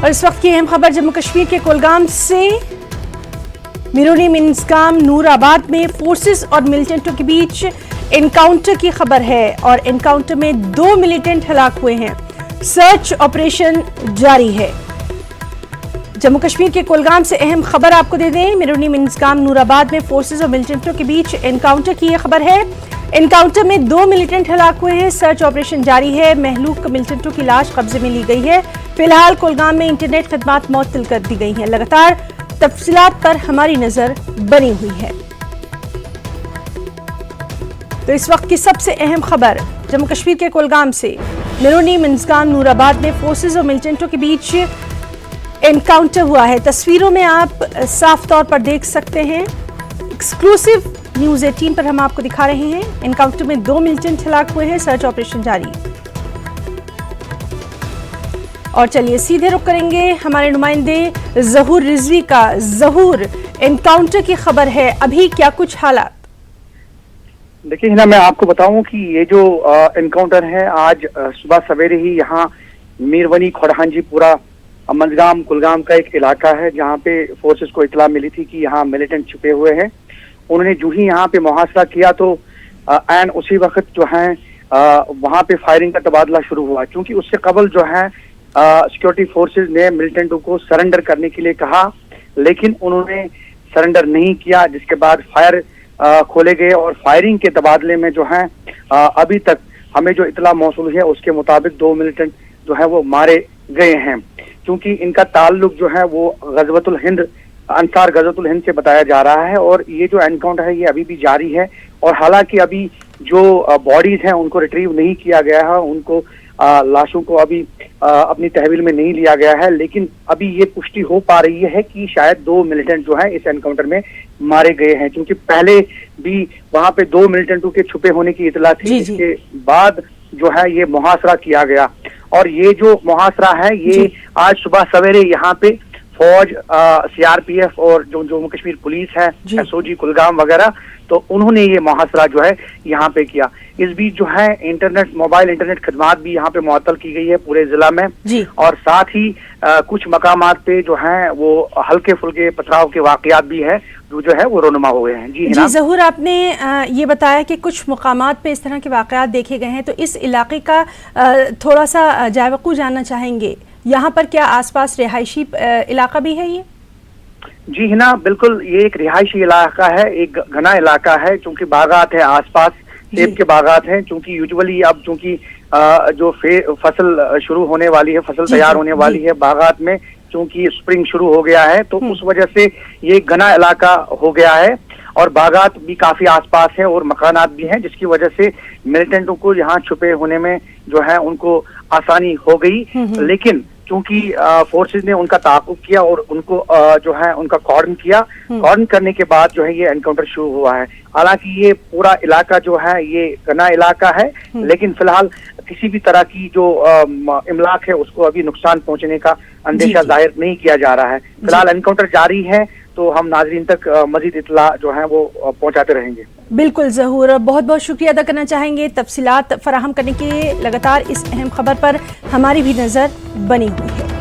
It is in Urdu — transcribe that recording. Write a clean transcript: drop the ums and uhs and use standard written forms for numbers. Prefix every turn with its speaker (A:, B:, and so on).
A: اور اس وقت کی اہم خبر جموں کشمیر کے کولگام سے میرونی منزگام نور آباد میں فورسز اور ملیٹنٹوں کے بیچ انکاؤنٹر کی خبر ہے اور انکاؤنٹر میں 2 ملیٹنٹ ہلاک ہوئے ہیں۔ سرچ آپریشن جاری ہے۔ جموں کشمیر کے کولگام سے اہم خبر آپ کو دے دیں، میرونی منزگام نور آباد میں فورسز اور ملیٹنٹوں کے بیچ انکاؤنٹر کی یہ خبر ہے۔ انکاؤنٹر میں 2 ملیٹنٹ ہلاک ہوئے ہیں۔ سرچ آپریشن جاری ہے۔ مہلوک ملیٹنٹوں کی لاش قبضے میں لی گئی ہے۔ فی الحال کولگام میں انٹرنیٹ خدمات معطل کر دی گئی ہیں۔ لگاتار تفصیلات پر ہماری نظر بنی ہوئی ہے۔ تو اس وقت کی سب سے اہم خبر جموں کشمیر کے کولگام سے میرونی منزگام نور آباد میں فورسز اور ملیٹنٹوں کے بیچ انکاؤنٹر ہوا ہے۔ تصویروں میں آپ صاف طور پر دیکھ سکتے ہیں۔ ایکسکلوسیو نیوز 18 پر ہم آپ کو دکھا رہے ہیں۔ انکاؤنٹر میں 2 ملیٹنٹ ہلاک ہوئے ہیں۔ سرچ آپریشن جاری۔ اور چلیے سیدھے رخ کریں گے ہمارے نمائندے ظہور رضوی کا۔ ظہور، انکاؤنٹر کی خبر ہے، ابھی کیا کچھ حالات؟
B: دیکھیے ہنا، میں آپ کو بتاؤں کہ یہ جو انکاؤنٹر ہے آج صبح سویرے ہی یہاں میرونی کھوڑہانجی پورا منزگام کولگام کا ایک علاقہ ہے جہاں پہ فورسز کو اطلاع ملی تھی کہ یہاں ملیٹنٹ چھپے ہوئے ہیں۔ انہوں نے جو ہی یہاں پہ محاصرہ کیا تو عین اسی وقت جو ہے وہاں پہ فائرنگ کا تبادلہ شروع ہوا، کیونکہ اس سے قبل جو ہے سیکورٹی فورسز نے ملیٹنٹوں کو سرنڈر کرنے کے لیے کہا، لیکن انہوں نے سرنڈر نہیں کیا، جس کے بعد فائر کھولے گئے اور فائرنگ کے تبادلے میں جو ہے ابھی تک ہمیں جو اطلاع موصول ہے اس کے مطابق 2 ملیٹنٹ جو ہے وہ مارے گئے ہیں، کیونکہ ان کا تعلق جو ہے وہ غزوۃ الہند انصار غزوۃ الہند سے بتایا جا رہا ہے۔ اور یہ جو انکاؤنٹر ہے یہ ابھی بھی جاری ہے، اور حالانکہ ابھی جو باڈیز ہیں ان کو ریٹریو نہیں کیا گیا ہے، ان کو لاشوں کو ابھی اپنی تحویل میں نہیں لیا گیا ہے، لیکن ابھی یہ پشٹی ہو پا رہی ہے کہ شاید 2 ملیٹنٹ جو ہیں اس انکاؤنٹر میں مارے گئے ہیں، کیونکہ پہلے بھی وہاں پہ 2 ملیٹنٹوں کے چھپے ہونے کی اطلاع تھی، اس کے بعد جو ہے یہ محاصرہ کیا گیا۔ اور یہ جو محاصرہ ہے یہ آج صبح سویرے یہاں پہ فوج، CRPF اور جو جموں کشمیر پولیس ہے، SOG کولگام وغیرہ، تو انہوں نے یہ محاصرہ جو ہے یہاں پہ کیا۔ اس بیچ جو ہے موبائل انٹرنیٹ خدمات بھی یہاں پہ معطل کی گئی ہے پورے ضلع میں، اور ساتھ ہی کچھ مقامات پہ جو ہیں وہ ہلکے پھلکے پتھراؤ کے واقعات بھی ہے جو ہے وہ رونما ہوئے ہیں۔ جی
A: ظہور، آپ نے یہ بتایا کہ کچھ مقامات پہ اس طرح کے واقعات دیکھے گئے ہیں، تو اس علاقے کا تھوڑا سا جائے وقوع جاننا چاہیں گے۔ یہاں پر کیا آس پاس رہائشی علاقہ بھی ہے؟ یہ
B: جی ہنا، بالکل یہ ایک رہائشی علاقہ ہے، ایک گھنا علاقہ ہے، چونکہ باغات ہیں آس پاس، سیب کے باغات ہیں، چونکہ یوزولی اب چونکہ جو فصل شروع ہونے والی ہے، فصل تیار ہونے والی ہے باغات میں، چونکہ سپرنگ شروع ہو گیا ہے تو اس وجہ سے یہ گھنا علاقہ ہو گیا ہے، اور باغات بھی کافی آس پاس ہیں اور مکانات بھی ہیں، جس کی وجہ سے ملیٹنٹوں کو یہاں چھپے ہونے میں جو ہے ان کو آسانی ہو گئی۔ لیکن چونکہ فورسز نے ان کا تعاقب کیا اور ان کو جو ہے ان کا کارڈن کیا، کارڈن کرنے کے بعد جو ہے یہ انکاؤنٹر شروع ہوا ہے۔ حالانکہ یہ پورا علاقہ جو ہے یہ گنا علاقہ ہے، لیکن فی الحال کسی بھی طرح کی جو املاک ہے اس کو ابھی نقصان پہنچنے کا اندیشہ ظاہر نہیں کیا جا رہا ہے۔ فی الحال انکاؤنٹر جاری ہے، تو ہم ناظرین تک مزید اطلاع جو ہے وہ پہنچاتے رہیں گے۔
A: بالکل ظہور، بہت بہت شکریہ ادا کرنا چاہیں گے تفصیلات فراہم کرنے کے لیے۔ لگاتار اس اہم خبر پر ہماری بھی نظر بنی ہوئی ہے۔